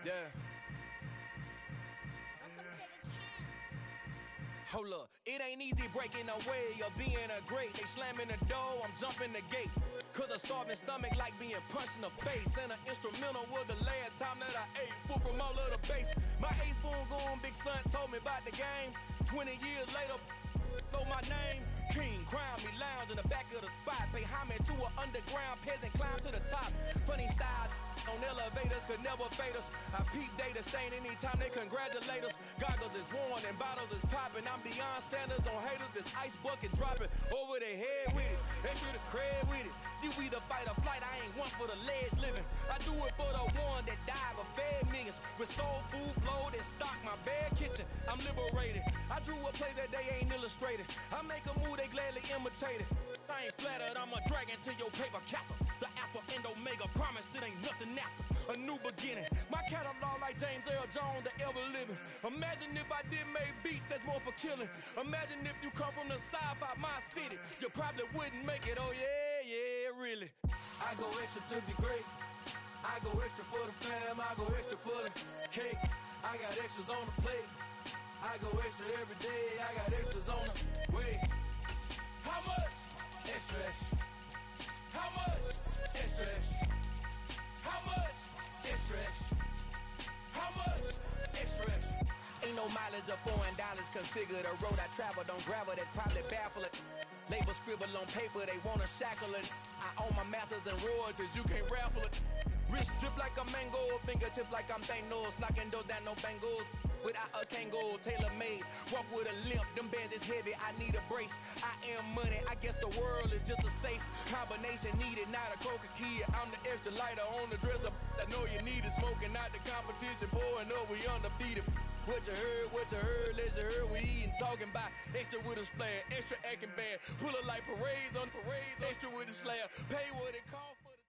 Yeah. Hold up, it ain't easy breaking away or being a great. They slamming the door, I'm jumping the gate. Cause a starving stomach like being punched in the face. And an instrumental was the last time that I ate food from all of the base. My ace boom goon, big son told me about the game. 20 years later, know my name. King, crown me, lounge in the back of the spot. Pay homage to an underground peasant, climb to the top. Funny style on elevators could never fade us. I peep data stain anytime they congratulate us. Goggles is worn and bottles is popping. I'm Deion Sanders on haters, this ice bucket dropping over their head with it. Extra the cred with it. You either fight or flight, I ain't one for the ledge living. I do it for the one that died but fed millions. With soul food flowed and stocked my bare kitchen. I'm liberated. I drew a play that they ain't illustrated. I make a move, they gladly imitate it. I ain't flattered, I'm a dragon to your paper castle. The Alpha and Omega, promise it ain't nothing after. A new beginning. My catalog like James Earl Jones, the ever living. Imagine if I did make beats that's more for killing. Imagine if you come from the south out my city. You probably wouldn't make it, oh yeah, really. I go extra to be great. I go extra for the fam, I go extra for the cake. I got extras on the plate. I go extra every day, I got extras on the way. How much? Extra, extra. How much? Extra, extra. How much? Extra, extra. How much? Extra, extra. Ain't no mileage of $4 configure the road I travel. Don't gravel that probably baffle it. Label scribble on paper, they wanna shackle it. I own my masters and royalties, you can't raffle it. Wrist drip like a mango, fingertips like I'm Thanos. Knocking those down, no bangles. Without a Kango, tailor-made. Walk with a limp, them bands is heavy, I need a brace. I am money, I guess the world is just a safe combination needed, not a coca key. I'm the extra lighter on the dresser. I know you need it, smoking out the competition, pouring up, we undefeated. What you heard, let's you heard, we eating, talking about extra with a splash, extra acting bad. Pull it like parades on parades, extra with a slab. Pay what it costs for the...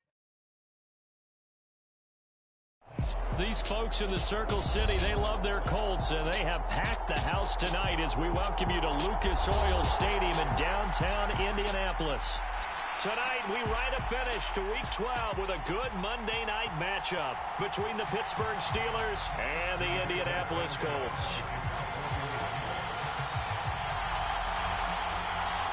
These folks in the Circle City, they love their Colts, and they have packed the house tonight as we welcome you to Lucas Oil Stadium in downtown Indianapolis. Tonight, we write a finish to Week 12 with a good Monday night matchup between the Pittsburgh Steelers and the Indianapolis Colts.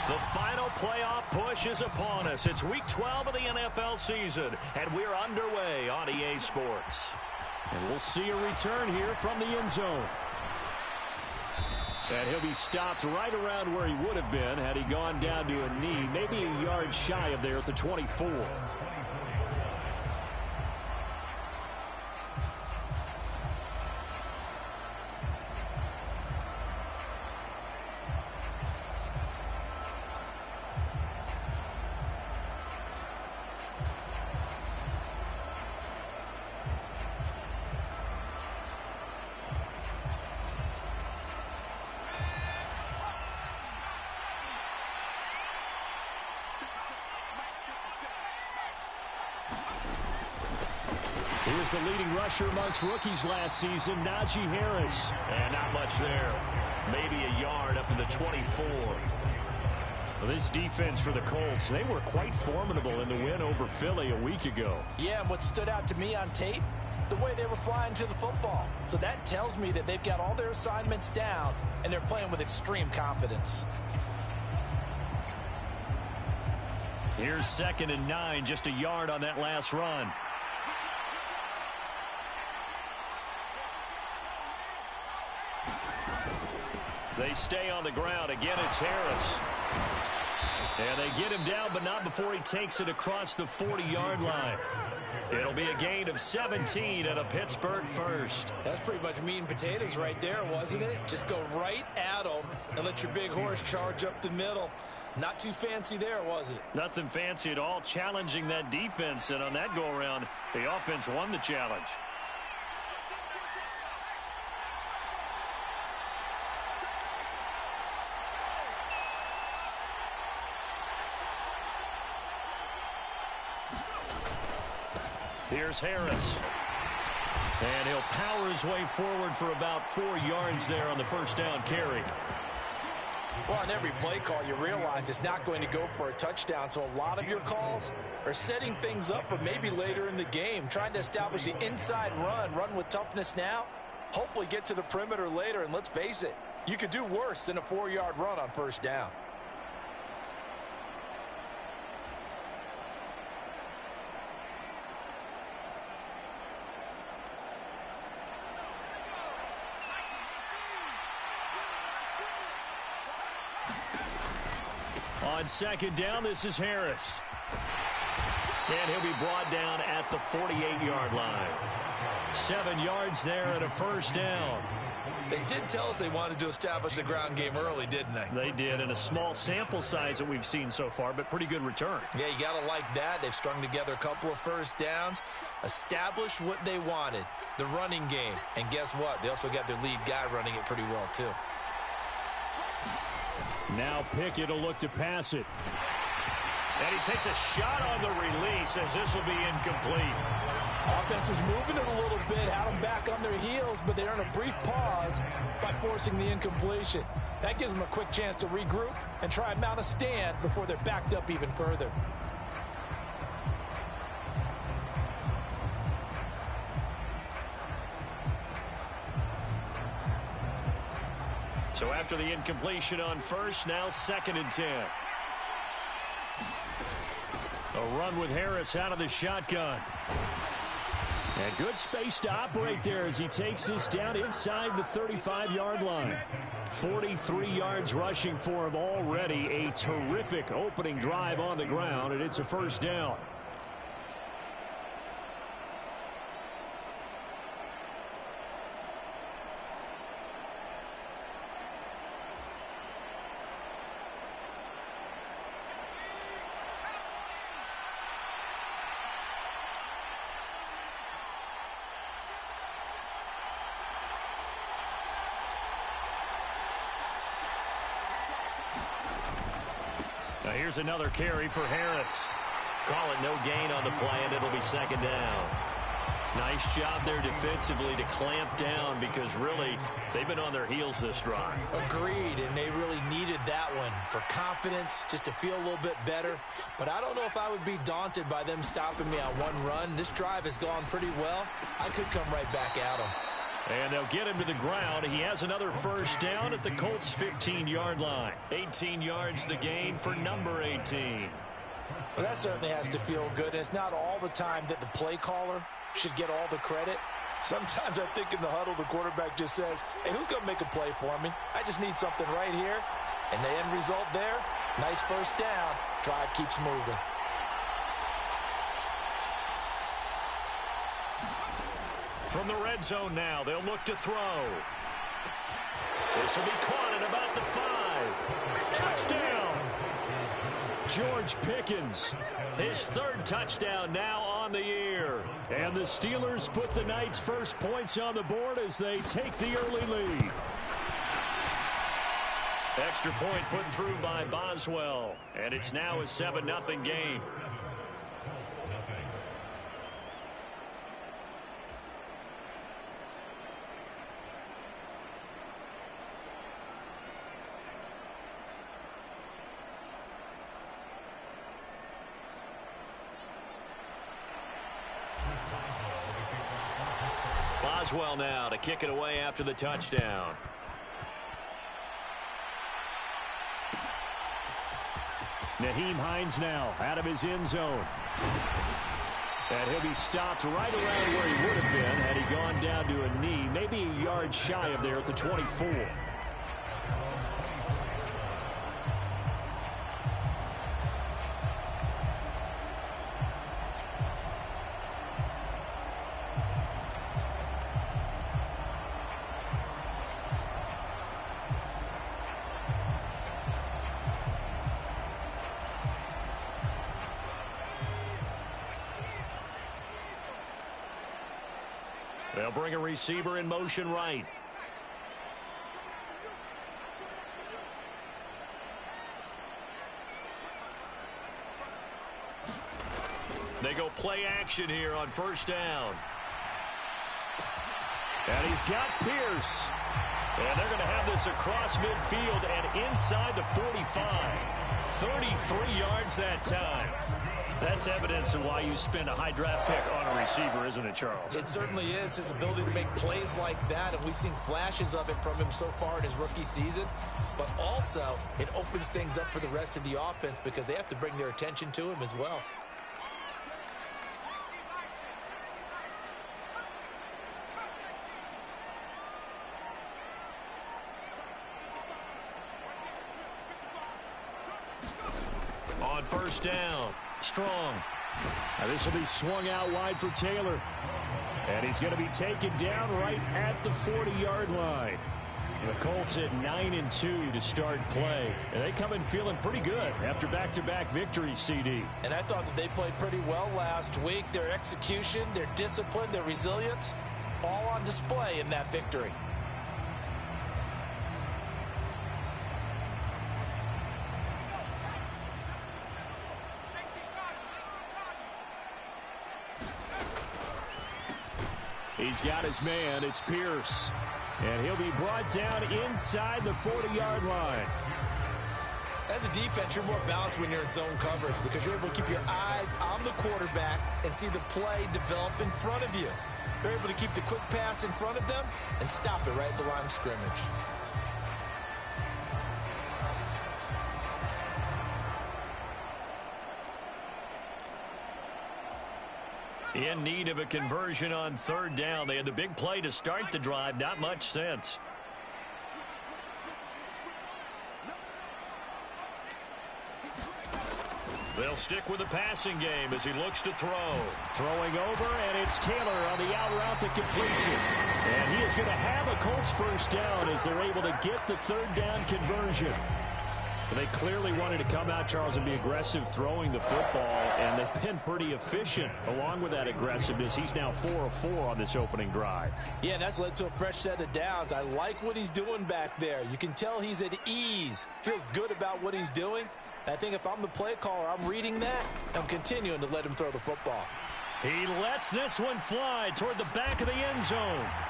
The final playoff push is upon us. It's Week 12 of the NFL season, and we're underway on EA Sports. And we'll see a return here from the end zone. And he'll be stopped right around where he would have been had he gone down to a knee, maybe a yard shy of there at the 24. Here's the leading rusher amongst rookies last season, Najee Harris. And not much there. Maybe a yard up to the 24. Well, this defense for the Colts, they were quite formidable in the win over Philly a week ago. Yeah, and what stood out to me on tape, the way they were flying to the football. So that tells me that they've got all their assignments down, and they're playing with extreme confidence. Here's 2nd and 9, just a yard on that last run. They stay on the ground. Again, it's Harris. And they get him down, but not before he takes it across the 40-yard line. It'll be a gain of 17 and a Pittsburgh first. That's pretty much meat and potatoes right there, wasn't it? Just go right at them and let your big horse charge up the middle. Not too fancy there, was it? Nothing fancy at all, challenging that defense. And on that go-around, the offense won the challenge. Here's Harris. And he'll power his way forward for about 4 yards there on the first down carry. Well, on every play call, you realize it's not going to go for a touchdown, so a lot of your calls are setting things up for maybe later in the game, trying to establish the inside run with toughness now, hopefully get to the perimeter later, and let's face it, you could do worse than a 4-yard run on first down. On second down, this is Harris. And he'll be brought down at the 48-yard line. 7 yards there and a first down. They did tell us they wanted to establish the ground game early, didn't they? They did, in a small sample size that we've seen so far, but pretty good return. Yeah, you got to like that. They've strung together a couple of first downs, established what they wanted, the running game. And guess what? They also got their lead guy running it pretty well, too. Now Pickett will look to pass it. And he takes a shot on the release as this will be incomplete. Offense was moving it a little bit, had them back on their heels, but they earn a brief pause by forcing the incompletion. That gives them a quick chance to regroup and try and mount a stand before they're backed up even further. So after the incompletion on first, now 2nd and 10. A run with Harris out of the shotgun. And good space to operate there as he takes this down inside the 35-yard line. 43 yards rushing for him already. A terrific opening drive on the ground, and it's a first down. Now here's another carry for Harris. Call it no gain on the play, and it'll be 2nd down. Nice job there defensively to clamp down because really they've been on their heels this drive. Agreed, and they really needed that one for confidence, just to feel a little bit better. But I don't know if I would be daunted by them stopping me on one run. This drive has gone pretty well. I could come right back at them. And they'll get him to the ground. He has another first down at the Colts' 15-yard line. 18 yards the gain for number 18. Well, that certainly has to feel good. It's not all the time that the play caller should get all the credit. Sometimes I think in the huddle, the quarterback just says, hey, who's going to make a play for me? I just need something right here. And the end result there, nice first down. Drive keeps moving. From the red zone now, they'll look to throw. This will be caught at about the 5. Touchdown! George Pickens, his 3rd touchdown now on the year. And the Steelers put the Knights' first points on the board as they take the early lead. Extra point put through by Boswell. And it's now a 7-0 game. Boswell now to kick it away after the touchdown. Nyheim Hines now out of his end zone. And he'll be stopped right around where he would have been had he gone down to a knee, maybe a yard shy of there at the 24. They'll bring a receiver in motion right. They go play action here on first down. And he's got Pierce. And they're going to have this across midfield and inside the 45. 33 yards that time. That's evidence of why you spend a high draft pick on a receiver, isn't it, Charles? It certainly is. His ability to make plays like that, and we've seen flashes of it from him so far in his rookie season. But also, it opens things up for the rest of the offense because they have to bring their attention to him as well. On first down, Strong. Now this will be swung out wide for Taylor. And he's going to be taken down right at the 40-yard line. The Colts at 9-2 to start play. And they come in feeling pretty good after back-to-back victories, CD. And I thought that they played pretty well last week. Their execution, their discipline, their resilience, all on display in that victory. He's got his man. It's Pierce. And he'll be brought down inside the 40-yard line. As a defense, you're more balanced when you're in zone coverage because you're able to keep your eyes on the quarterback and see the play develop in front of you. You're able to keep the quick pass in front of them and stop it right at the line of scrimmage. In need of a conversion on third down. They had the big play to start the drive. Not much sense. They'll stick with the passing game as he looks to throw. Throwing over, and it's Taylor on the out route that completes it. And he is going to have a Colts first down as they're able to get the third down conversion. They clearly wanted to come out, Charles, and be aggressive throwing the football, and they've been pretty efficient along with that aggressiveness. He's now 4 of 4 on this opening drive. Yeah, and that's led to a fresh set of downs. I like what he's doing back there. You can tell he's at ease, feels good about what he's doing. I think if I'm the play caller, I'm reading that, I'm continuing to let him throw the football. He lets this one fly toward the back of the end zone,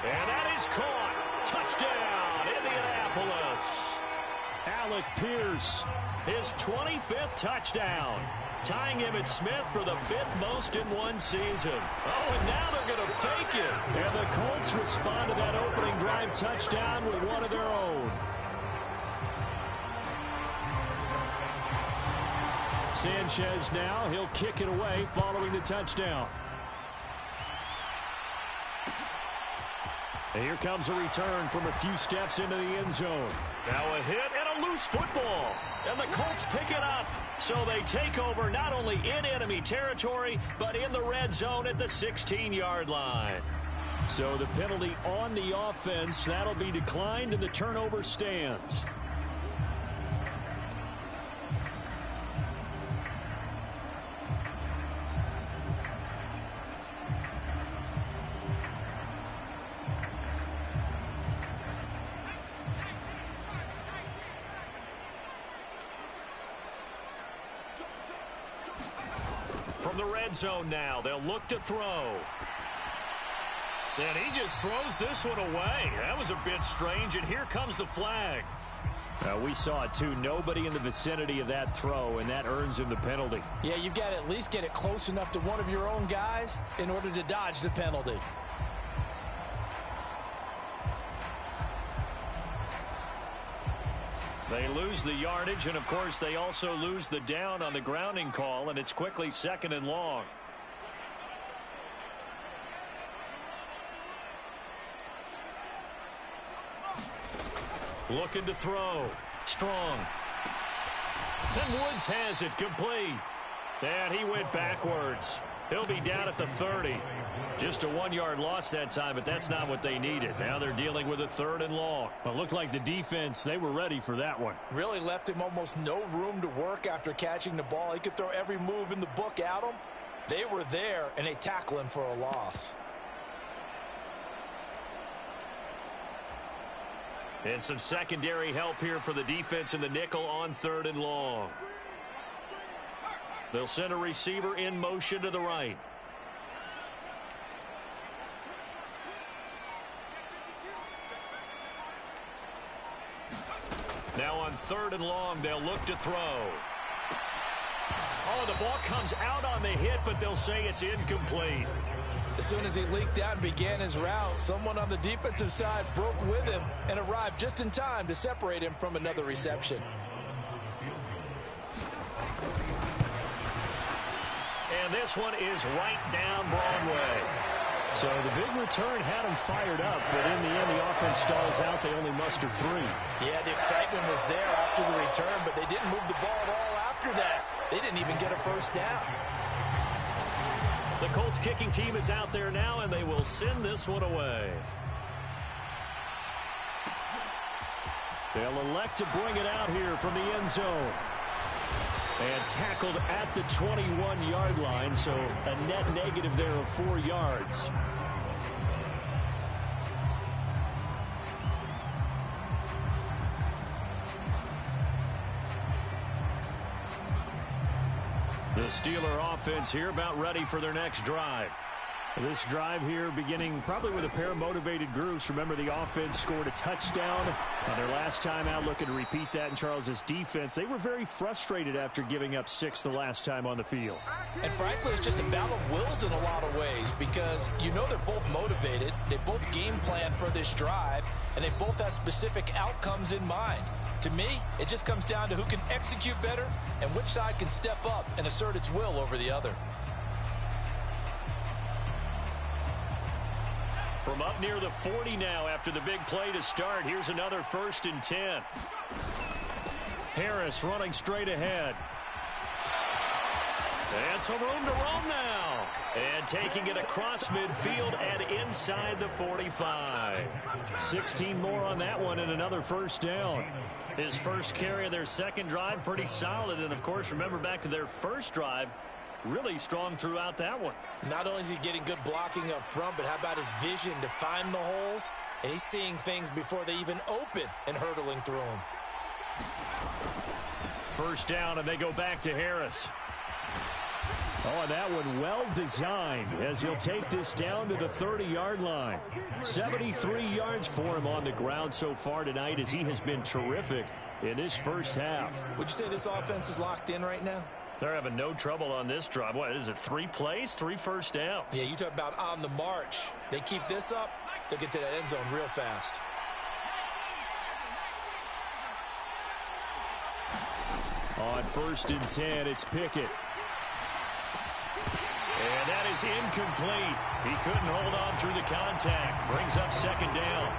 and that is caught. Touchdown, Indianapolis. Alec Pierce, his 25th touchdown, tying him and Smith for the 5th most in one season. Oh, and now they're going to fake it. And the Colts respond to that opening drive touchdown with one of their own. Sanchez now, he'll kick it away following the touchdown. And here comes a return from a few steps into the end zone. Now a hit and a loose football. And the Colts pick it up. So they take over not only in enemy territory, but in the red zone at the 16-yard line. So the penalty on the offense, that'll be declined and the turnover stands. From the red zone now, they'll look to throw. And he just throws this one away. That was a bit strange, and here comes the flag. We saw it, too. Nobody in the vicinity of that throw, and that earns him the penalty. Yeah, you've got to at least get it close enough to one of your own guys in order to dodge the penalty. They lose the yardage, and, of course, they also lose the down on the grounding call, and it's quickly 2nd and long. Looking to throw. Strong. And Woods has it complete. And he went backwards. He'll be down at the 30. Just a 1-yard loss that time, but that's not what they needed. Now they're dealing with a 3rd and long. Well, it looked like the defense, they were ready for that one. Really left him almost no room to work after catching the ball. He could throw every move in the book at him. They were there, and they tackle him for a loss. And some secondary help here for the defense in the nickel on 3rd and long. They'll send a receiver in motion to the right. 3rd and long. They'll look to throw. Oh, the ball comes out on the hit, but they'll say it's incomplete. As soon as he leaked out and began his route, someone on the defensive side broke with him and arrived just in time to separate him from another reception. And this one is right down Broadway. So the big return had him fired up, but in the end, the offense stalls out. They only muster 3. Yeah, the excitement was there after the return, but they didn't move the ball at all after that. They didn't even get a first down. The Colts kicking team is out there now, and they will send this one away. They'll elect to bring it out here from the end zone. And tackled at the 21-yard line, so a net negative there of 4 yards. The Steeler offense here about ready for their next drive. This drive here beginning probably with a pair of motivated groups. Remember, the offense scored a touchdown on their last time out, looking to repeat that in Charles's defense. They were very frustrated after giving up 6 the last time on the field. And frankly, it's just a battle of wills in a lot of ways because you know they're both motivated. They both game plan for this drive, and they both have specific outcomes in mind. To me, it just comes down to who can execute better and which side can step up and assert its will over the other. From up near the 40 now after the big play to start. Here's another 1st and 10. Harris running straight ahead. And some room to roam now. And taking it across midfield and inside the 45. 16 more on that one and another 1st down. His first carry of their second drive, pretty solid. And, of course, remember back to their first drive, really strong throughout that one. Not only is he getting good blocking up front, but how about his vision to find the holes? And he's seeing things before they even open and hurdling through them. 1st down, and they go back to Harris. Oh, and that one well designed as he'll take this down to the 30-yard line. 73 yards for him on the ground so far tonight as he has been terrific in his first half. Would you say this offense is locked in right now? They're having no trouble on this drive. What is it, 3 plays, 3 first downs? Yeah, you talk about on the march. They keep this up, they'll get to that end zone real fast. On 1st and 10, it's Pickett. And that is incomplete. He couldn't hold on through the contact. Brings up 2nd down.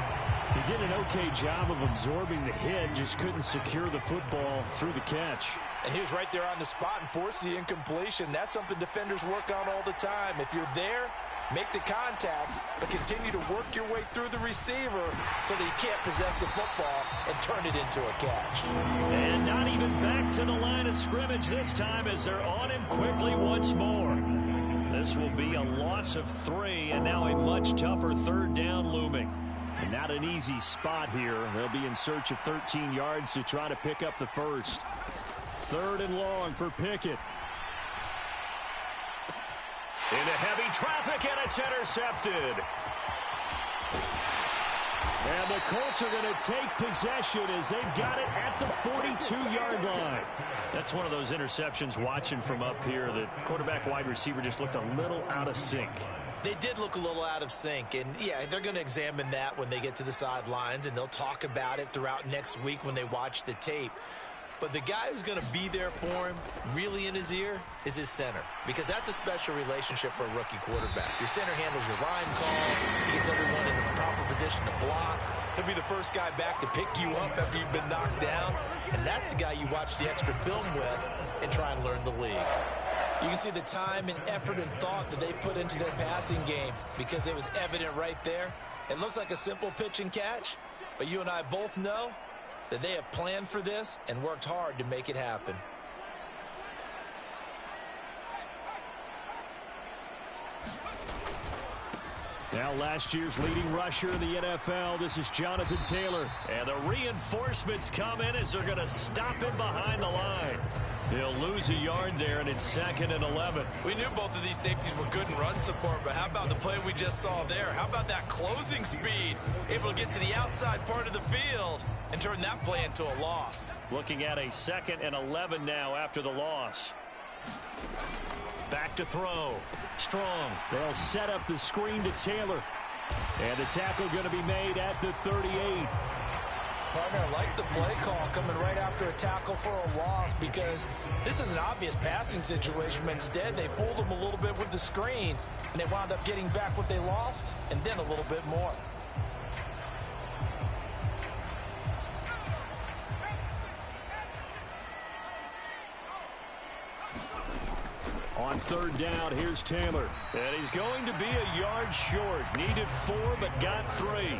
He did an okay job of absorbing the hit, just couldn't secure the football through the catch. And he was right there on the spot and forced the incompletion. That's something defenders work on all the time. If you're there, make the contact, but continue to work your way through the receiver so that he can't possess the football and turn it into a catch. And not even back to the line of scrimmage this time as they're on him quickly once more. This will be a loss of 3, and now a much tougher 3rd down looming. And not an easy spot here. They'll be in search of 13 yards to try to pick up the first. 3rd and long for Pickett. Into heavy traffic, and it's intercepted. And the Colts are going to take possession as they've got it at the 42-yard line. That's one of those interceptions watching from up here. The quarterback wide receiver just looked a little out of sync. They did look a little out of sync, and yeah, they're going to examine that when they get to the sidelines, and they'll talk about it throughout next week when they watch the tape. But the guy who's going to be there for him, really in his ear, is his center. Because that's a special relationship for a rookie quarterback. Your center handles your line calls. He gets everyone in the proper position to block. He'll be the first guy back to pick you up after you've been knocked down. And that's the guy you watch the extra film with and try and learn the league. You can see the time and effort and thought that they put into their passing game because it was evident right there. It looks like a simple pitch and catch, but you and I both know that they have planned for this and worked hard to make it happen. Now last year's leading rusher in the NFL, this is Jonathan Taylor. And the reinforcements come in as they're going to him behind the line. He'll lose a yard there, and it's 2nd and 11. We knew both of these safeties were good in run support, but how about the play we just saw there? How about that closing speed? Able to get to the outside part of the field and turn that play into a loss. Looking at a 2nd and 11 now after the loss. Back to throw. Strong. They'll set up the screen to Taylor. And the tackle going to be made at the 38. Partner, like the play call coming right after a tackle for a loss, because this is an obvious passing situation, but instead they fooled them a little bit with the screen, and they wound up getting back what they lost and then a little bit more. On 3rd down, here's Taylor. And he's going to be a yard short. Needed 4, but got 3.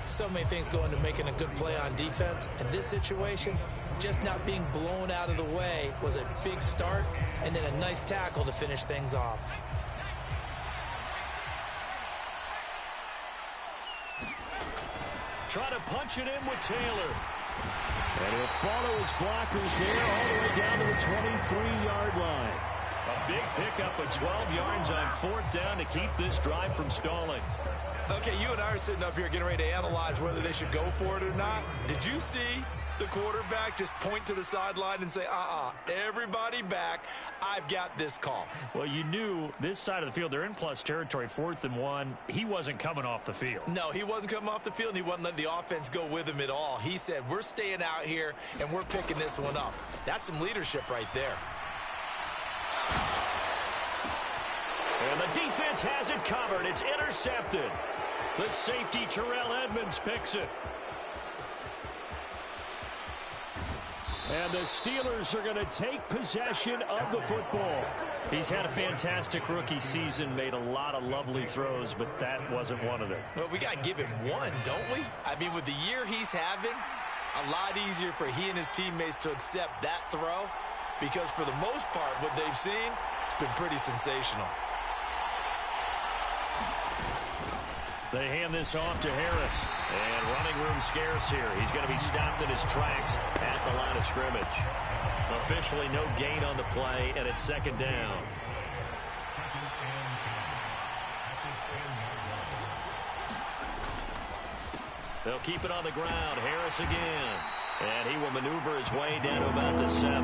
So many things go into making a good play on defense. In this situation, just not being blown out of the way was a big start, and then a nice tackle to finish things off. Try to punch it in with Taylor. And he'll follow his blockers there all the way down to the 23-yard line. A big pickup of 12 yards on 4th down to keep this drive from stalling. Okay, you and I are sitting up here getting ready to analyze whether they should go for it or not. Did you see the quarterback just point to the sideline and say, everybody back, I've got this call? Well, you knew this side of the field, they're in plus territory, 4th and 1. He wasn't coming off the field. No, he wasn't coming off the field, and he wasn't letting the offense go with him at all. He said, we're staying out here, and we're picking this one up. That's some leadership right there. And the defense has it covered. It's intercepted. The safety, Terrell Edmunds, picks it. And the Steelers are going to take possession of the football. He's had a fantastic rookie season, made a lot of lovely throws, but that wasn't one of them. Well, we got to give him one, don't we? I mean, with the year he's having, a lot easier for he and his teammates to accept that throw, because for the most part, what they've seen, it's been pretty sensational. They hand this off to Harris. And running room scarce here. He's going to be stopped in his tracks at the line of scrimmage. Officially no gain on the play, and it's 2nd down. They'll keep it on the ground. Harris again. And he will maneuver his way down to about the 7.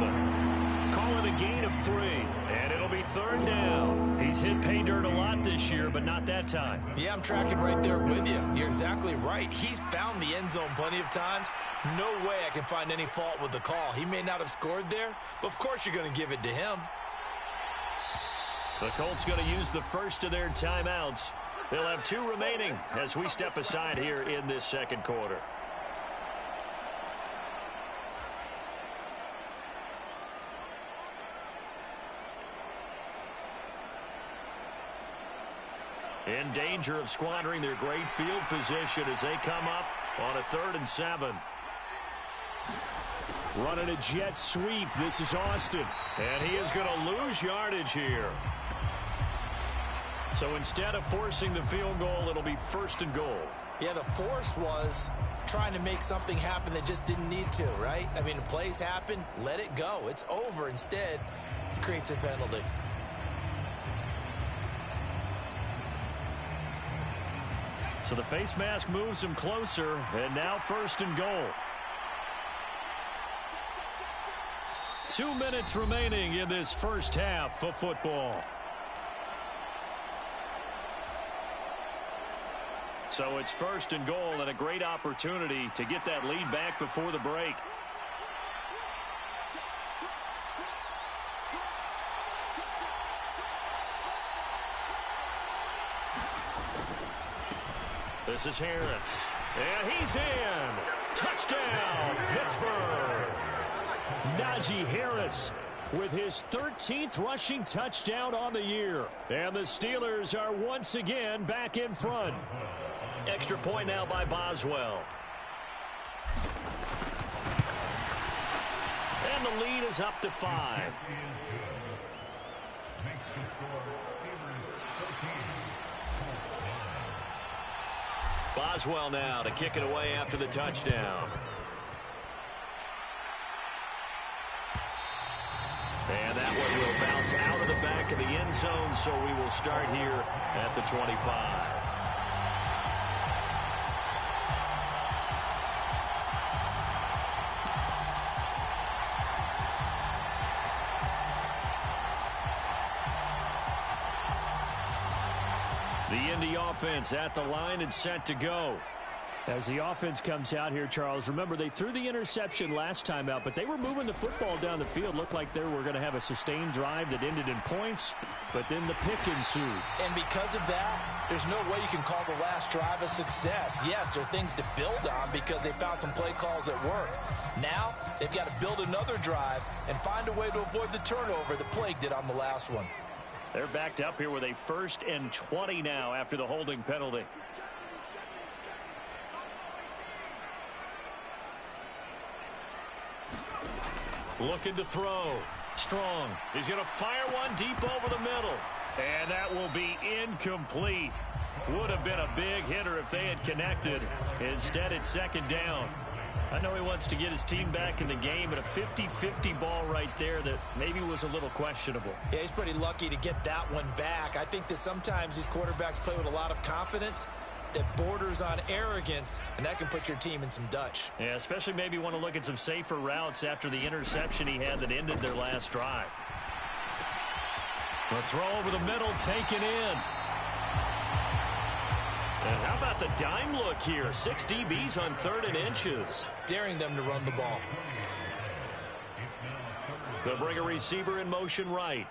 Call it a gain of 3. And it'll be 3rd down. He's hit pay dirt a lot this year, but not that time. Yeah, I'm tracking right there with you. You're exactly right. He's found the end zone plenty of times. No way I can find any fault with the call. He may not have scored there, but of course you're going to give it to him. The Colts going to use the first of their timeouts. They'll have 2 remaining as we step aside here in this 2nd quarter. In danger of squandering their great field position as they come up on a 3rd and 7. Running a jet sweep. This is Austin. And he is going to lose yardage here. So instead of forcing the field goal, it'll be 1st and goal. Yeah, the force was trying to make something happen that just didn't need to, right? I mean, plays happen, let it go. It's over. Instead, it creates a penalty. So the face mask moves him closer, and now 1st and goal. 2 minutes remaining in this first half of football. So it's 1st and goal, and a great opportunity to get that lead back before the break. This is Harris. And he's in. Touchdown, Pittsburgh. Najee Harris with his 13th rushing touchdown on the year. And the Steelers are once again back in front. Extra point now by Boswell. And the lead is up to 5. Boswell now to kick it away after the touchdown. And that one will bounce out of the back of the end zone, so we will start here at the 25. The Indy offense at the line and set to go. As the offense comes out here, Charles, remember they threw the interception last time out, but they were moving the football down the field. Looked like they were going to have a sustained drive that ended in points, but then the pick ensued. And because of that, there's no way you can call the last drive a success. Yes, there are things to build on because they found some play calls that work. Now, they've got to build another drive and find a way to avoid the turnover the Plague did on the last one. They're backed up here with a 1st and 20 now after the holding penalty. Looking to throw. Strong. He's going to fire one deep over the middle. And that will be incomplete. Would have been a big hitter if they had connected. Instead, it's 2nd down. I know he wants to get his team back in the game, but a 50-50 ball right there that maybe was a little questionable. Yeah, he's pretty lucky to get that one back. I think that sometimes these quarterbacks play with a lot of confidence that borders on arrogance, and that can put your team in some Dutch. Yeah, especially maybe want to look at some safer routes after the interception he had that ended their last drive. The throw over the middle, taken in. And how about the dime look here? 6 DBs on 3rd and inches. Daring them to run the ball. They'll bring a receiver in motion right.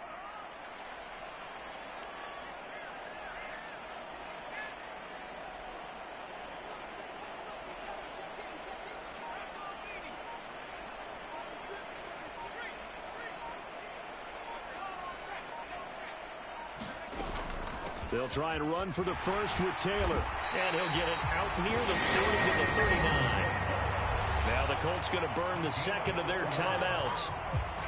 They'll try and run for the first with Taylor. And he'll get it out near the 40 to the 39. Now the Colts going to burn the 2nd of their timeouts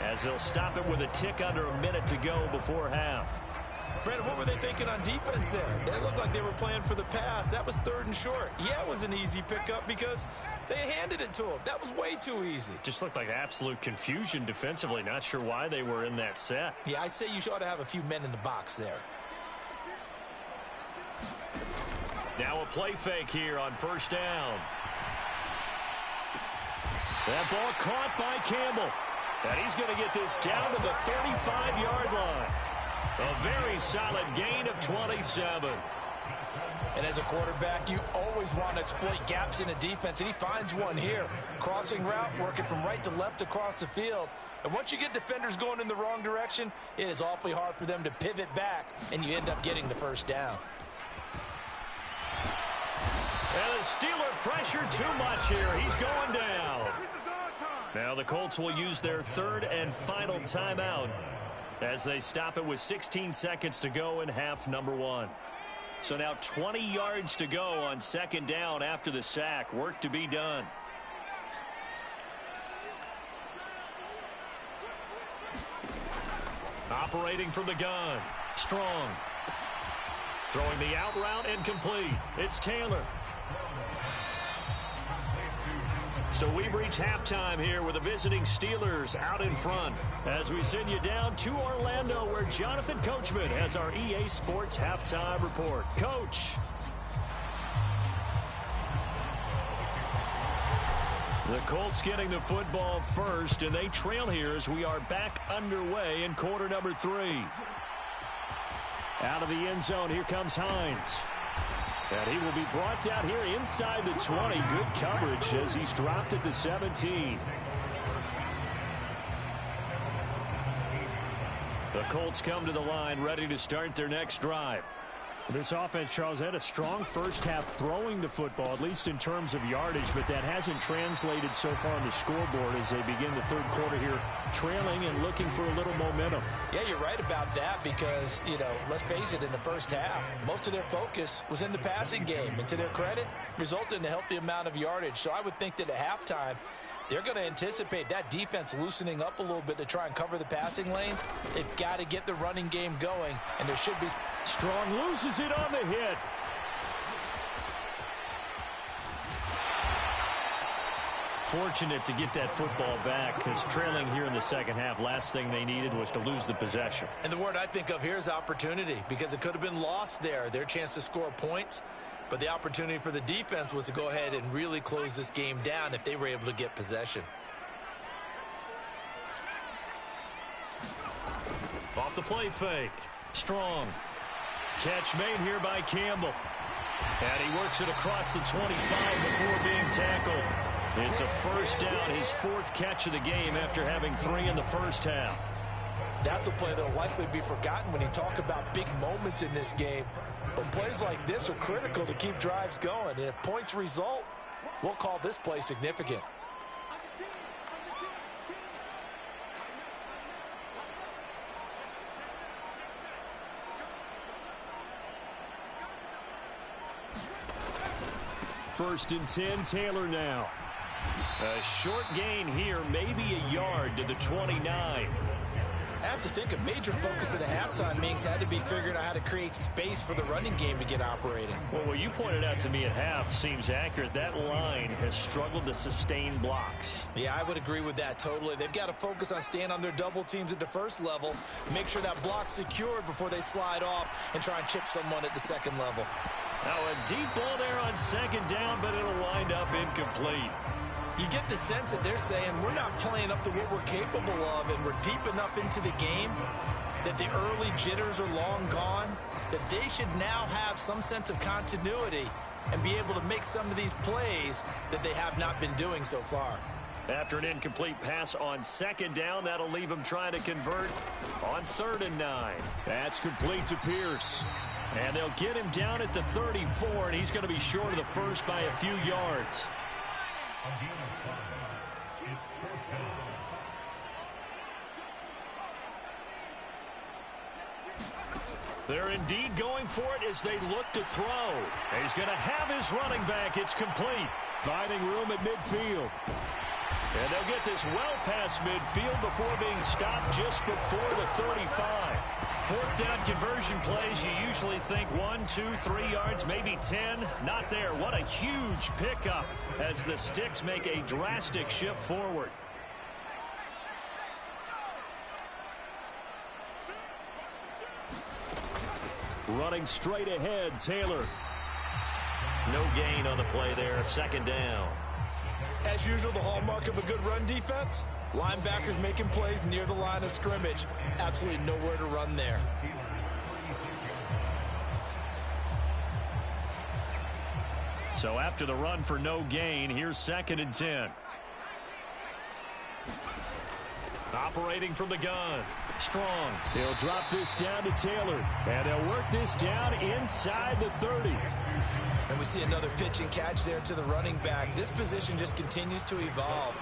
as they'll stop it with a tick under a minute to go before half. Brandon, what were they thinking on defense there? They looked like they were playing for the pass. That was 3rd and short. Yeah, it was an easy pickup because they handed it to him. That was way too easy. Just looked like absolute confusion defensively. Not sure why they were in that set. Yeah, I'd say you ought to have a few men in the box there. Now a play fake here on 1st down. That ball caught by Campbell. And he's going to get this down to the 35-yard line. A very solid gain of 27. And as a quarterback, you always want to exploit gaps in a defense, and he finds one here. Crossing route, working from right to left across the field. And once you get defenders going in the wrong direction, it is awfully hard for them to pivot back, and you end up getting the 1st down. And the Steeler pressure too much here. He's going down. Now the Colts will use their 3rd and final timeout as they stop it with 16 seconds to go in half number 1. So now 20 yards to go on 2nd down after the sack. Work to be done. Operating from the gun. Strong. Throwing the out route and complete. It's Taylor. So we've reached halftime here with the visiting Steelers out in front as we send you down to Orlando where Jonathan Coachman has our EA Sports halftime report. Coach. The Colts getting the football first, and they trail here as we are back underway in quarter number 3. Out of the end zone, here comes Hines. And he will be brought down here inside the 20. Good coverage as he's dropped at the 17. The Colts come to the line, ready to start their next drive. This offense, Charles, had a strong first half throwing the football, at least in terms of yardage, but that hasn't translated so far on the scoreboard as they begin the 3rd quarter here, trailing and looking for a little momentum. Yeah, you're right about that because, let's face it, in the first half, most of their focus was in the passing game, and to their credit, resulted in a healthy amount of yardage. So I would think that at halftime, they're going to anticipate that defense loosening up a little bit to try and cover the passing lanes. They've got to get the running game going, and there should be... Strong loses it on the hit. fortunate to get that football back because trailing here in the second half, last thing they needed was to lose the possession. And the word I think of here is opportunity, because it could have been lost there, their chance to score points. But the opportunity for the defense was to go ahead and really close this game down if they were able to get possession. Off the play fake. Strong. Catch made here by Campbell. And he works it across the 25 before being tackled. It's a first down, his fourth catch of the game after having 3 in the first half. That's a play that will likely be forgotten when you talk about big moments in this game. But plays like this are critical to keep drives going. And if points result, we'll call this play significant. First and 10, Taylor now. A short gain here, maybe a yard to the 29. I have to think a major focus of the halftime meetings had to be figuring out how to create space for the running game to get operating. Well, what you pointed out to me at half seems accurate. That line has struggled to sustain blocks. Yeah, I would agree with that totally. They've got to focus on staying on their double teams at the first level, make sure that block's secured before they slide off and try and chip someone at the second level. Now a deep ball there on second down, but it'll wind up incomplete. You get the sense that they're saying we're not playing up to what we're capable of, and we're deep enough into the game that the early jitters are long gone, that they should now have some sense of continuity and be able to make some of these plays that they have not been doing so far. After an incomplete pass on second down, that'll leave him trying to convert on 3rd and 9. That's complete to Pierce. And they'll get him down at the 34, and he's going to be short of the first by a few yards. They're indeed going for it as they look to throw. And he's going to have his running back. It's complete. Finding room at midfield. And they'll get this well past midfield before being stopped just before the 35. 4th down conversion plays, you usually think 1, 2, 3 yards, maybe 10. Not there. What a huge pickup as the Sticks make a drastic shift forward. Running straight ahead, Taylor. No gain on the play there. 2nd down. As usual, the hallmark of a good run defense, linebackers making plays near the line of scrimmage. Absolutely nowhere to run there. So after the run for no gain, here's 2nd and 10. Operating from the gun. Strong. They'll drop this down to Taylor. And they'll work this down inside the 30. And we see another pitch and catch there to the running back. This position just continues to evolve.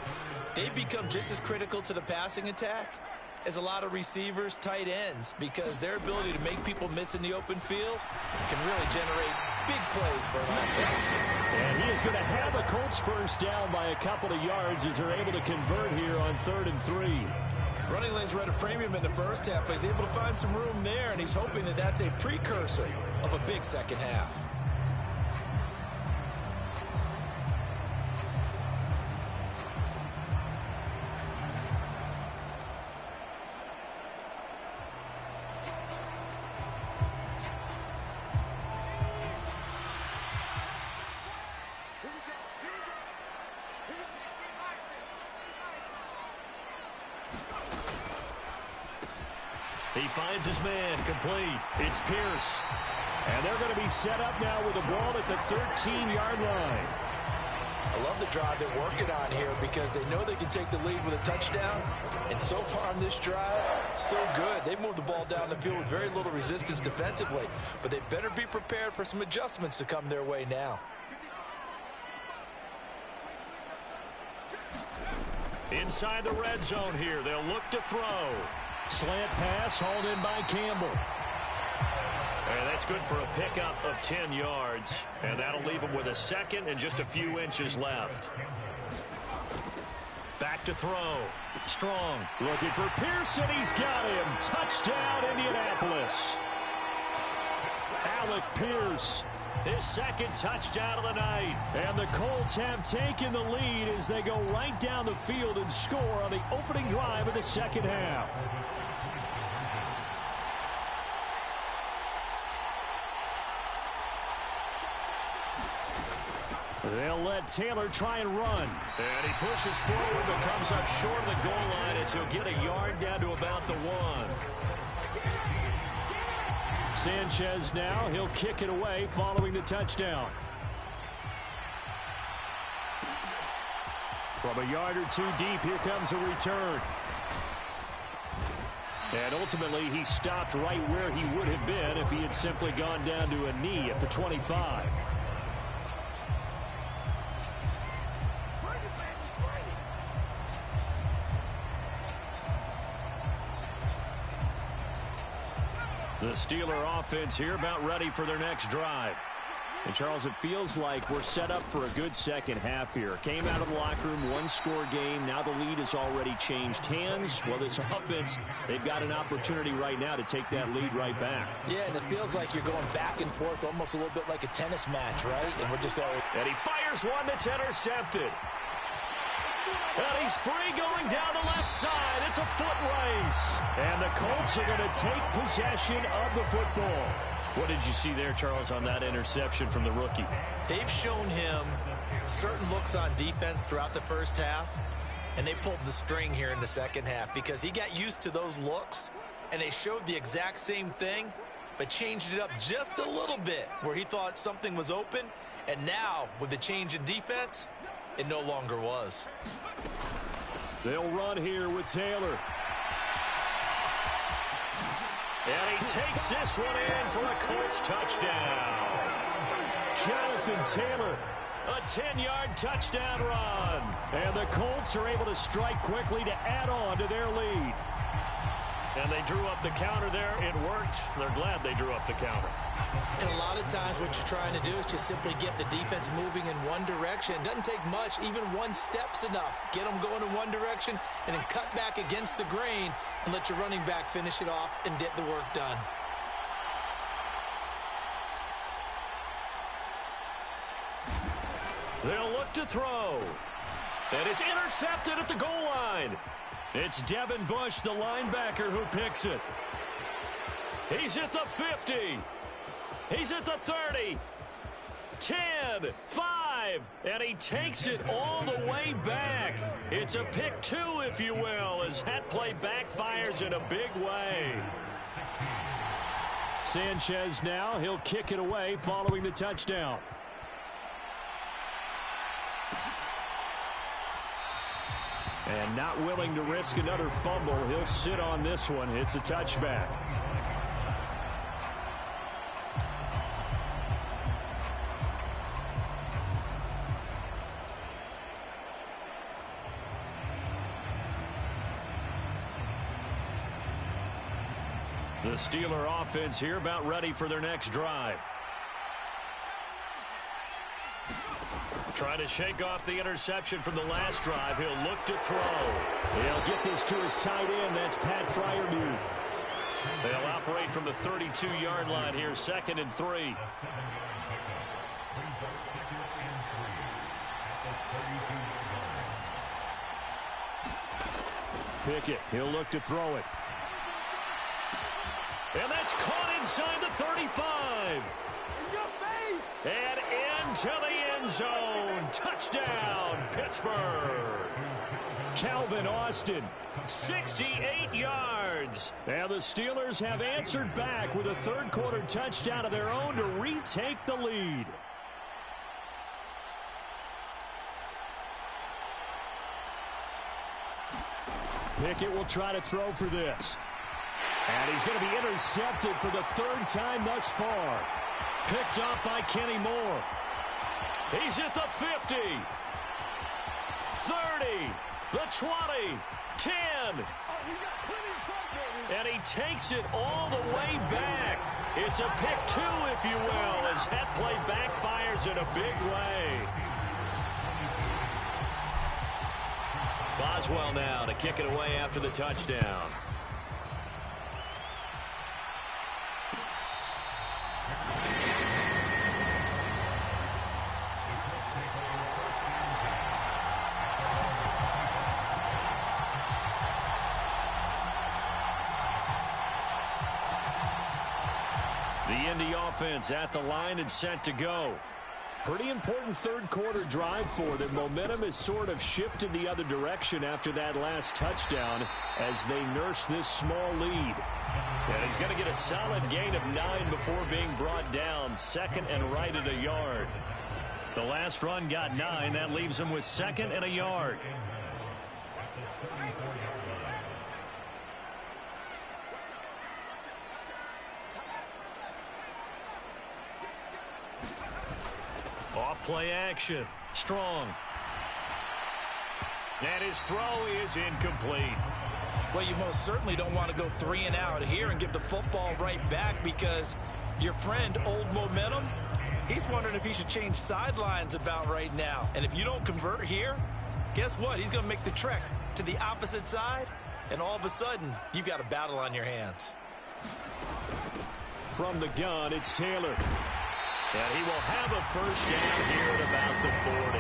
They become just as critical to the passing attack as a lot of receivers, tight ends, because their ability to make people miss in the open field can really generate big plays for an offense. And he is going to have a Colts first down by a couple of yards as they're able to convert here on 3rd and 3. Running lanes were at a premium in the first half, but he's able to find some room there, and he's hoping that that's a precursor of a big second half. He finds his man, complete. It's Pierce. And they're going to be set up now with the ball at the 13-yard line. I love the drive they're working on here because they know they can take the lead with a touchdown. And so far on this drive, so good. They moved the ball down the field with very little resistance defensively. But they better be prepared for some adjustments to come their way now. Inside the red zone here, they'll look to throw. Slant pass hauled in by Campbell. And that's good for a pickup of 10 yards. And that'll leave him with a 2nd and just a few inches left. Back to throw. Strong. Looking for Pearson. He's got him. Touchdown, Indianapolis. Alec Pierce His second touchdown of the night. And the Colts have taken the lead as they go right down the field and score on the opening drive of the second half. They'll let Taylor try and run. And he pushes forward but comes up short of the goal line as he'll get a yard down to about the 1. Sanchez now, he'll kick it away following the touchdown. From a yard or two deep, here comes a return. And ultimately, he stopped right where he would have been if he had simply gone down to a knee at the 25. The Steeler offense here about ready for their next drive. And, Charles, it feels like we're set up for a good second half here. Came out of the locker room, one-score game. Now the lead has already changed hands. Well, this offense, they've got an opportunity right now to take that lead right back. Yeah, and it feels like you're going back and forth almost a little bit like a tennis match, right? And we're just already... And he fires one that's intercepted. And he's free going down the left side. It's a foot race. And the Colts are going to take possession of the football. What did you see there, Charles, on that interception from the rookie? They've shown him certain looks on defense throughout the first half, and they pulled the string here in the second half because he got used to those looks, and they showed the exact same thing, but changed it up just a little bit where he thought something was open, and now with the change in defense, it no longer was. They'll run here with Taylor. And he takes this one in for a Colts touchdown. Jonathan Taylor, a 10-yard touchdown run. And the Colts are able to strike quickly to add on to their lead. And they drew up the counter there. It worked. They're glad they drew up the counter. And a lot of times what you're trying to do is just simply get the defense moving in one direction. It doesn't take much. Even one step's enough. Get them going in one direction and then cut back against the grain and let your running back finish it off and get the work done. They'll look to throw. And it's intercepted at the goal line. It's Devin Bush, the linebacker, who picks it. He's at the 50. He's at the 30. 10, 5, and he takes it all the way back. It's a pick 2, if you will, as that play backfires in a big way. Sanchez now, he'll kick it away following the touchdown. And not willing to risk another fumble, he'll sit on this one. It's a touchback. The Steeler offense here about ready for their next drive. Trying to shake off the interception from the last drive. He'll look to throw. He'll get this to his tight end. That's Pat Freiermuth. They'll operate from the 32-yard line here, 2nd and 3. Pickett, he'll look to throw it. And that's caught inside the 35. And into the end zone. Touchdown, Pittsburgh. Calvin Austin, 68 yards. And the Steelers have answered back with a third-quarter touchdown of their own to retake the lead. Pickett will try to throw for this. And he's going to be intercepted for the 3rd time thus far. Picked up by Kenny Moore. He's at the 50. 30. The 20. 10. And he takes it all the way back. It's a pick 2, if you will, as that play backfires in a big way. Boswell now to kick it away after the touchdown. The Indy offense at the line and set to go. Pretty important third quarter drive for them. Momentum has sort of shifted the other direction after that last touchdown as they nurse this small lead. And he's going to get a solid gain of 9 before being brought down. Second and right at a yard. The last run got 9. That leaves him with second and a yard. Off play action. Strong. And his throw is incomplete. Well, you most certainly don't want to go 3 and out here and give the football right back, because your friend, Old Momentum, he's wondering if he should change sidelines about right now. And if you don't convert here, guess what? He's going to make the trek to the opposite side, and all of a sudden, you've got a battle on your hands. From the gun, it's Taylor. And he will have a first down here at about the 40.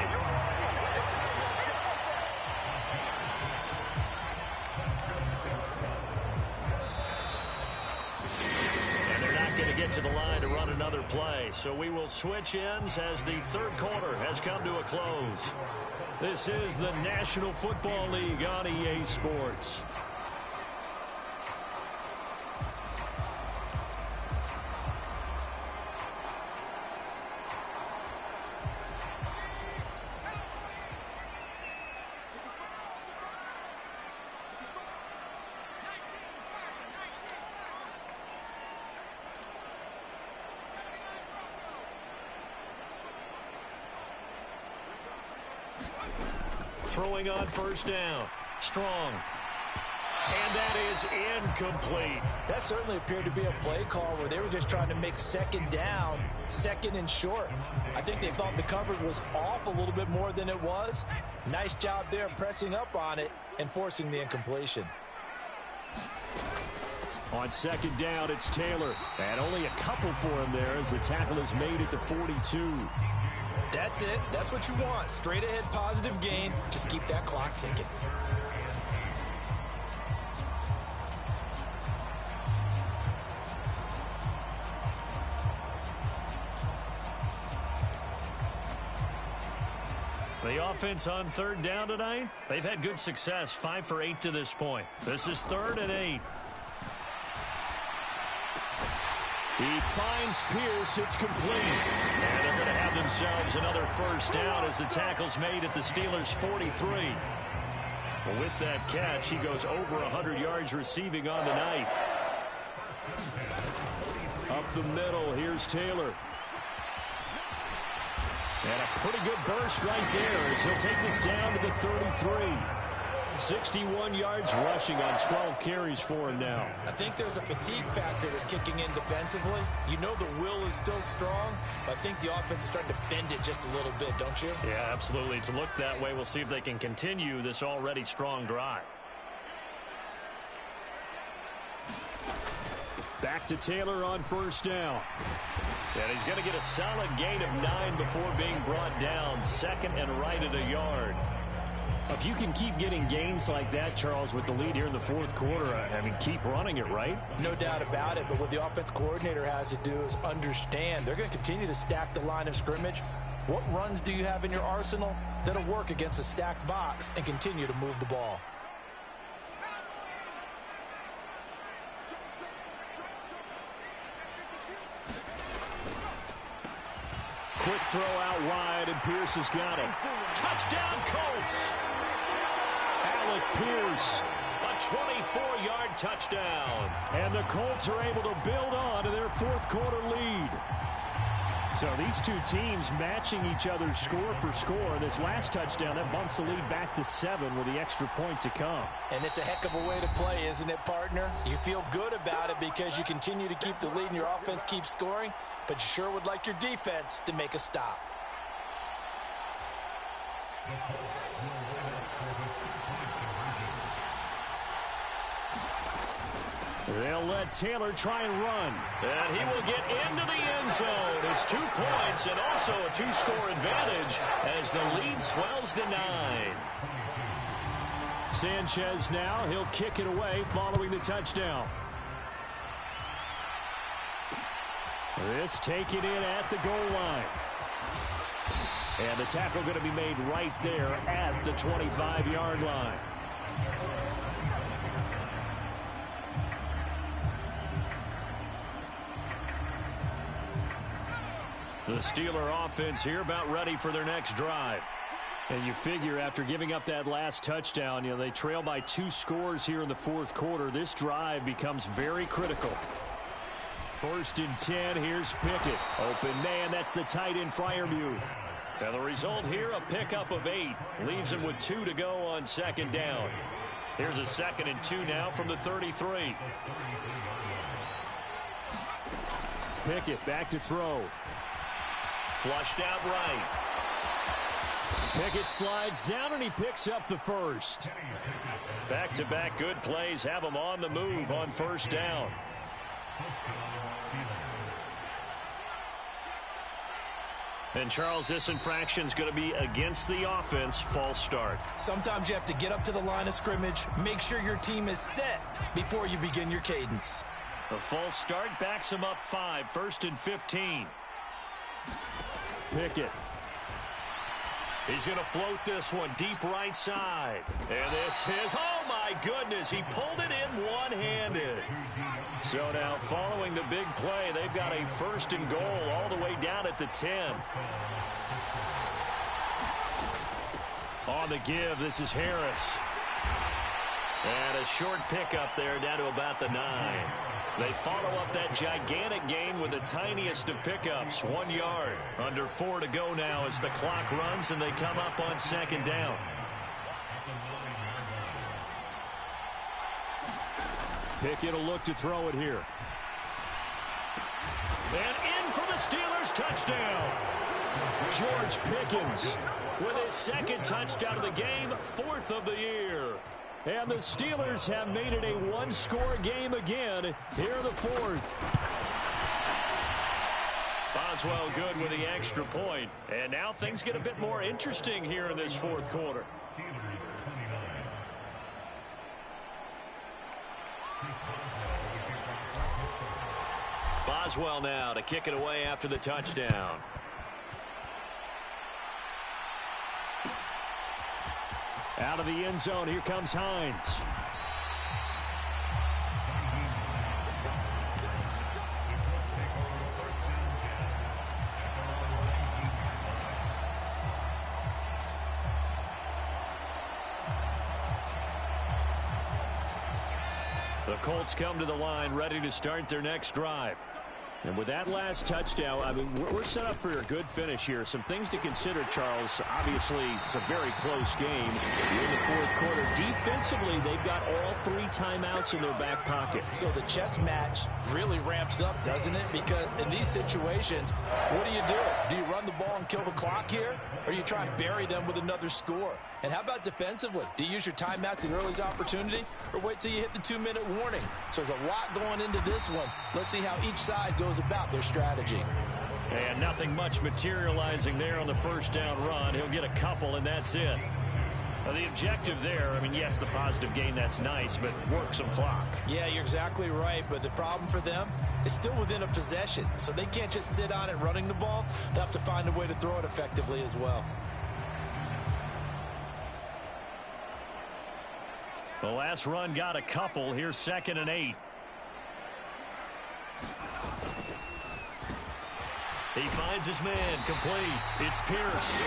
And they're not going to get to the line to run another play. So we will switch ends as the third quarter has come to a close. This is the National Football League on EA Sports. Throwing on first down. Strong. And that is incomplete. That certainly appeared to be a play call where they were just trying to make second down, second and short. I think they thought the coverage was off a little bit more than it was. Nice job there pressing up on it and forcing the incompletion. On second down, it's Taylor. And only a couple for him there as the tackle is made at the 42. That's it. That's what you want. Straight ahead positive gain. Just keep that clock ticking. The offense on third down tonight, they've had good success. 5 for 8 to this point. This is 3rd and 8. He finds Pierce. It's complete. And they're going to have themselves another first down as the tackle's made at the Steelers' 43. Well, with that catch, he goes over 100 yards receiving on the night. Up the middle, here's Taylor. And a pretty good burst right there as he'll take this down to the 33. 61 yards rushing on 12 carries for him now. I think there's a fatigue factor that's kicking in defensively. You know the will is still strong, but I think the offense is starting to bend it just a little bit, don't you? Yeah, absolutely. It's looked that way. We'll see if they can continue this already strong drive. Back to Taylor on first down. And he's going to get a solid gain of 9 before being brought down. Second and right at a yard. If you can keep getting gains like that, Charles, with the lead here in the fourth quarter, I mean, keep running it, right? No doubt about it, but what the offense coordinator has to do is understand they're going to continue to stack the line of scrimmage. What runs do you have in your arsenal that'll work against a stacked box and continue to move the ball? Quick throw out wide, and Pierce has got it. Touchdown, Colts! Alec Pierce. A 24-yard touchdown. And the Colts are able to build on to their fourth quarter lead. So these two teams matching each other score for score. This last touchdown, that bumps the lead back to 7 with the extra point to come. And it's a heck of a way to play, isn't it, partner? You feel good about it because you continue to keep the lead and your offense keeps scoring, but you sure would like your defense to make a stop. They'll let Taylor try and run. And he will get into the end zone. It's 2 points and also a 2-score advantage as the lead swells to 9. Sanchez now, he'll kick it away following the touchdown. This taken in at the goal line. And the tackle going to be made right there at the 25-yard line. The Steeler offense here about ready for their next drive. And you figure after giving up that last touchdown, they trail by 2 scores here in the fourth quarter. This drive becomes very critical. 1st and 10, here's Pickett. Open man, that's the tight end Freiermuth. And the result here, a pickup of 8. Leaves him with 2 to go on 2nd down. Here's a 2nd and 2 now from the 33. Pickett back to throw. Flushed out right. Pickett slides down, and he picks up the first. Back-to-back good plays have him on the move on 1st down. And, Charles, this infraction is going to be against the offense. False start. Sometimes you have to get up to the line of scrimmage, make sure your team is set before you begin your cadence. A false start backs him up 5, 1st and 15. Pickett. He's going to float this one deep right side. And this is, oh my goodness, he pulled it in one-handed. So now following the big play, they've got a 1st and goal all the way down at the 10. On the give, this is Harris. And a short pickup there down to about the 9. They follow up that gigantic gain with the tiniest of pickups, 1 yard. Under 4 to go now as the clock runs and they come up on 2nd down. Pickett will look to throw it here. And in for the Steelers, touchdown. George Pickens with his 2nd touchdown of the game, 4th of the year. And the Steelers have made it a 1-score game again here in the 4th. Boswell good with the extra point. And now things get a bit more interesting here in this 4th quarter. Boswell now to kick it away after the touchdown. Out of the end zone, here comes Hines. The Colts come to the line ready to start their next drive. And with that last touchdown, I mean, we're set up for a good finish here. Some things to consider, Charles. Obviously, it's a very close game. In the 4th quarter, defensively, they've got all 3 timeouts in their back pocket. So the chess match really ramps up, doesn't it? Because in these situations, what do you do? Do you run the ball and kill the clock here? Or do you try and bury them with another score? And how about defensively? Do you use your timeouts at early opportunity? Or wait till you hit the 2-minute warning? So there's a lot going into this one. Let's see how each side goes about their strategy. And nothing much materializing there on the 1st down run. He'll get a couple, and that's it. Now, the objective there, I mean, yes, the positive gain, that's nice, but work some clock. Yeah, you're exactly right, but the problem for them is still within a possession, so they can't just sit on it running the ball. They'll have to find a way to throw it effectively as well. The last run got a couple. Here's 2nd and 8. He finds his man, complete. It's Pierce.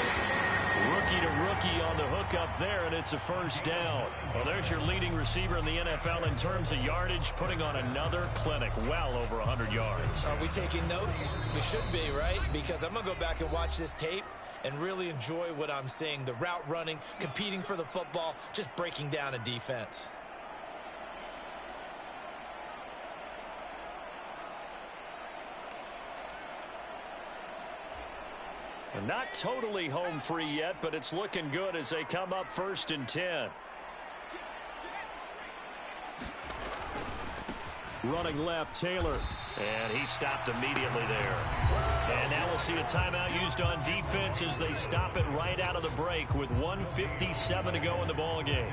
Rookie to rookie on the hook up there, and it's a 1st down. Well, there's your leading receiver in the NFL in terms of yardage, putting on another clinic, well over 100 yards. Are we taking notes? We should be, right? Because I'm going to go back and watch this tape and really enjoy what I'm seeing. The route running, competing for the football, just breaking down a defense. Not totally home free yet, but it's looking good as they come up 1st and 10. Running left, Taylor. And he stopped immediately there. And now we'll see a timeout used on defense as they stop it right out of the break with 1:57 to go in the ball game.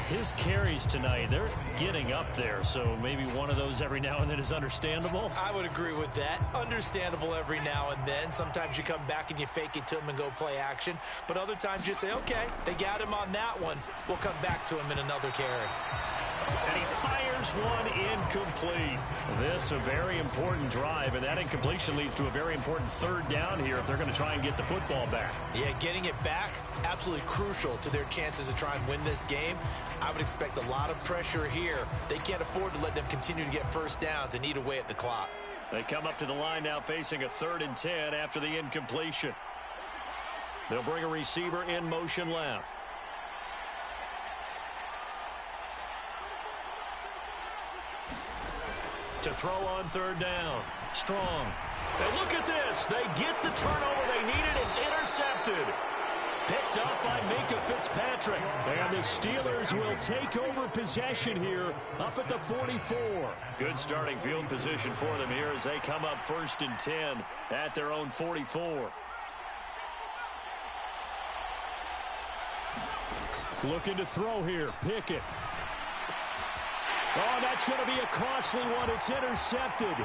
His carries tonight, they're getting up there, so maybe one of those every now and then is understandable. I would agree with that. Understandable every now and then. Sometimes you come back and you fake it to him and go play action. But other times you say, okay, they got him on that one. We'll come back to him in another carry. And he fires one incomplete. This a very important drive, and that incompletion leads to a very important third down here if they're going to try and get the football back. Yeah, getting it back, absolutely crucial to their chances to try and win this game. I would expect a lot of pressure here. They can't afford to let them continue to get first downs and eat away at the clock. They come up to the line now facing a 3rd and 10 after the incompletion. They'll bring a receiver in motion left. To throw on 3rd down. Strong. And look at this. They get the turnover they needed. It's intercepted. Picked up by Minkah Fitzpatrick. And the Steelers will take over possession here up at the 44. Good starting field position for them here as they come up 1st and 10 at their own 44. Looking to throw here. Pickett. Oh, that's going to be a costly one. It's intercepted.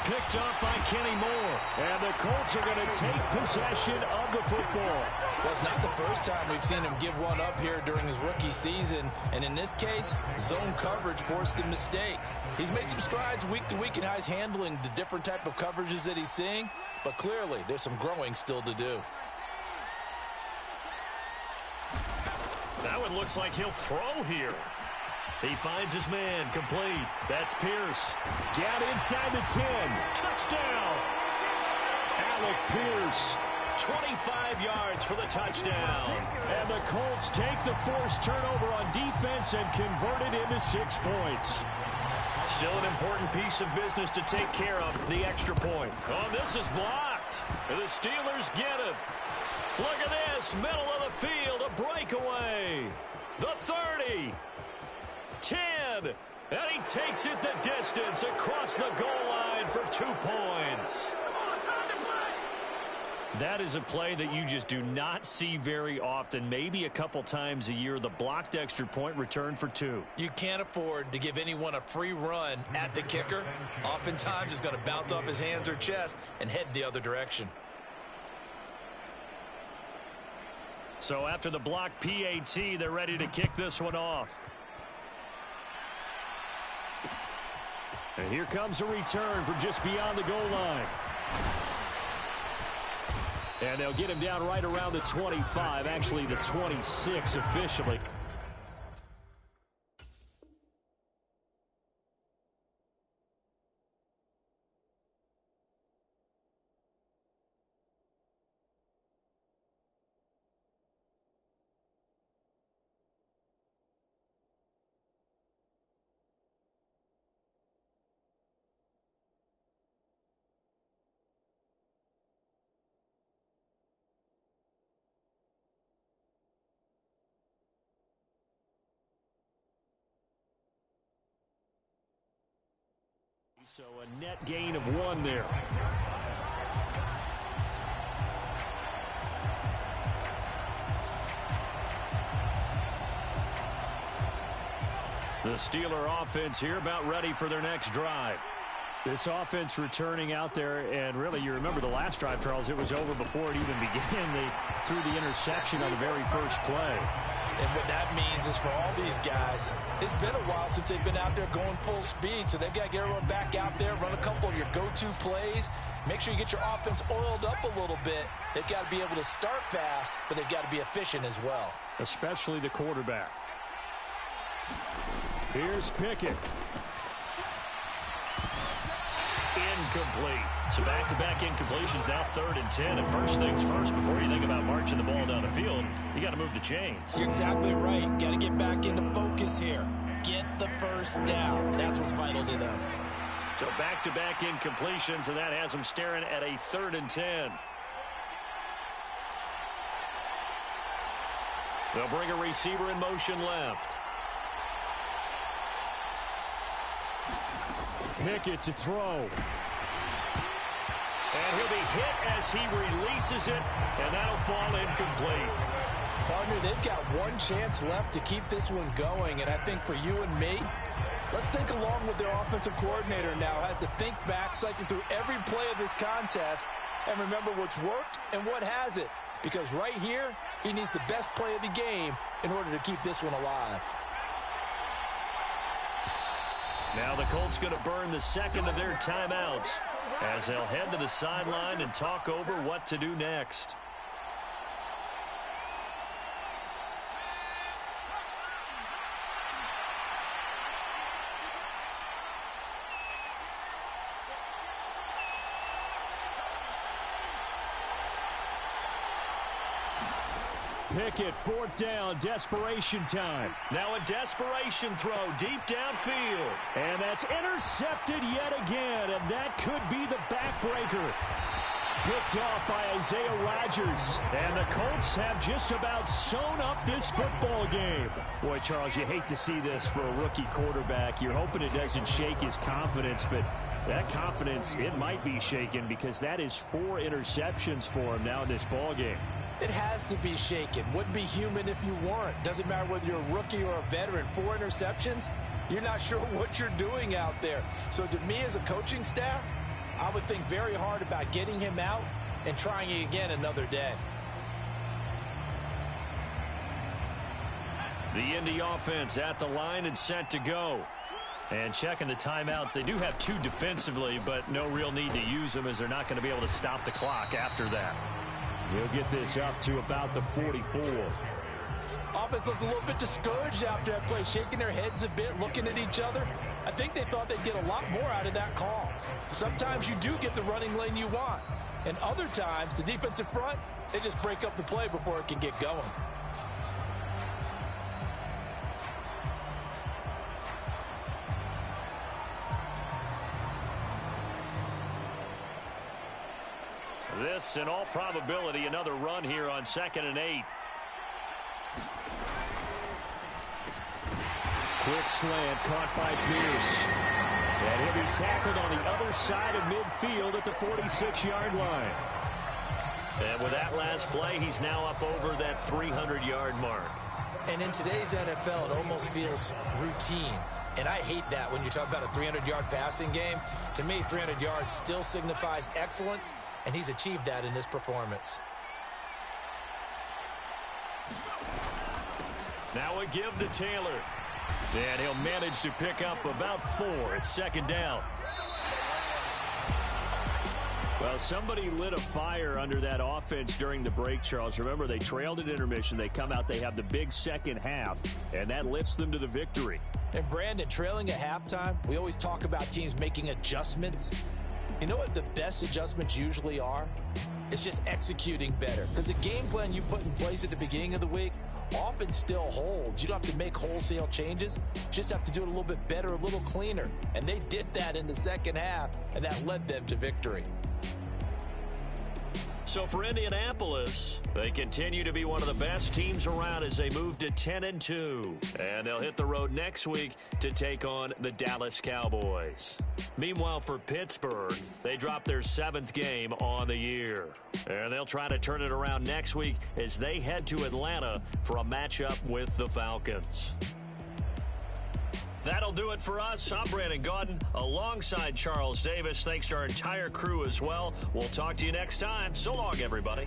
Picked up by Kenny Moore. And the Colts are going to take possession of the football. Well, it's not the first time we've seen him give one up here during his rookie season. And in this case, zone coverage forced the mistake. He's made some strides week to week in how he's handling the different type of coverages that he's seeing. But clearly, there's some growing still to do. That one looks like he'll throw here. He finds his man, complete. That's Pierce. Down inside the 10. Touchdown! Alec Pierce. 25 yards for the touchdown. And the Colts take the forced turnover on defense and convert it into 6 points. Still an important piece of business to take care of, the extra point. Oh, this is blocked. The Steelers get it. Look at this, middle of the field, a breakaway. The 30. 10, and he takes it the distance across the goal line for 2 points. That is a play that you just do not see very often. Maybe a couple times a year, the blocked extra point return for 2. You can't afford to give anyone a free run at the kicker. Oftentimes, it's going to bounce off his hands or chest and head the other direction. So after the block PAT, they're ready to kick this one off. And here comes a return from just beyond the goal line. And they'll get him down right around the 25, actually the 26 officially. So a net gain of 1 there. The Steeler offense here about ready for their next drive. This offense returning out there, and really you remember the last drive, Charles, it was over before it even began. They threw the interception on the very first play. And what that means is for all these guys, it's been a while since they've been out there going full speed, so they've got to get everyone back out there, run a couple of your go-to plays, make sure you get your offense oiled up a little bit. They've got to be able to start fast, but they've got to be efficient as well. Especially the quarterback. Here's Pickett. Incomplete. So back-to-back incompletions, now 3rd and 10. And first things first, before you think about marching the ball down the field, you got to move the chains. You're exactly right. Got to get back into focus here. Get the first down. That's what's vital to them. So back-to-back incompletions, and that has them staring at a 3rd and 10. They'll bring a receiver in motion left. Pickett to throw. And he'll be hit as he releases it, and that'll fall incomplete. Partner, they've got one chance left to keep this one going, and I think for you and me, let's think along with their offensive coordinator now. Has to think back, cycle through every play of this contest, and remember what's worked and what hasn't. Because right here, he needs the best play of the game in order to keep this one alive. Now the Colts going to burn the second of their timeouts as they'll head to the sideline and talk over what to do next. Pickett, fourth down, desperation time. Now a desperation throw deep downfield. And that's intercepted yet again, and that could be the backbreaker. Picked off by Isaiah Rodgers. And the Colts have just about sewn up this football game. Boy, Charles, you hate to see this for a rookie quarterback. You're hoping it doesn't shake his confidence, but that confidence, it might be shaken because that is 4 interceptions for him now in this ball game. It has to be shaken. Wouldn't be human if you weren't. Doesn't matter whether you're a rookie or a veteran. 4 interceptions, you're not sure what you're doing out there. So to me as a coaching staff, I would think very hard about getting him out and trying it again another day. The Indy offense at the line and set to go. And checking the timeouts, they do have 2 defensively, but no real need to use them as they're not going to be able to stop the clock after that. We'll get this up to about the 44. Offense looked a little bit discouraged after that play, shaking their heads a bit, looking at each other. I think they thought they'd get a lot more out of that call. Sometimes you do get the running lane you want. And other times, the defensive front, they just break up the play before it can get going. This, in all probability, another run here on 2nd and 8. Quick slant caught by Pierce. And he'll be tackled on the other side of midfield at the 46-yard line. And with that last play, he's now up over that 300-yard mark. And in today's NFL, it almost feels routine. And I hate that when you talk about a 300-yard passing game. To me, 300 yards still signifies excellence, and he's achieved that in this performance. Now a give to Taylor. And he'll manage to pick up about 4 at 2nd down. Well, somebody lit a fire under that offense during the break, Charles. Remember, they trailed at intermission. They come out, they have the big second half, and that lifts them to the victory. And Brandon, trailing at halftime, we always talk about teams making adjustments. You know what the best adjustments usually are? It's just executing better. Because the game plan you put in place at the beginning of the week often still holds. You don't have to make wholesale changes. You just have to do it a little bit better, a little cleaner. And they did that in the second half, and that led them to victory. So for Indianapolis, they continue to be one of the best teams around as they move to 10-2. And they'll hit the road next week to take on the Dallas Cowboys. Meanwhile, for Pittsburgh, they dropped their 7th game on the year. And they'll try to turn it around next week as they head to Atlanta for a matchup with the Falcons. That'll do it for us. I'm Brandon Gaudin alongside Charles Davis. Thanks to our entire crew as well. We'll talk to you next time. So long, everybody.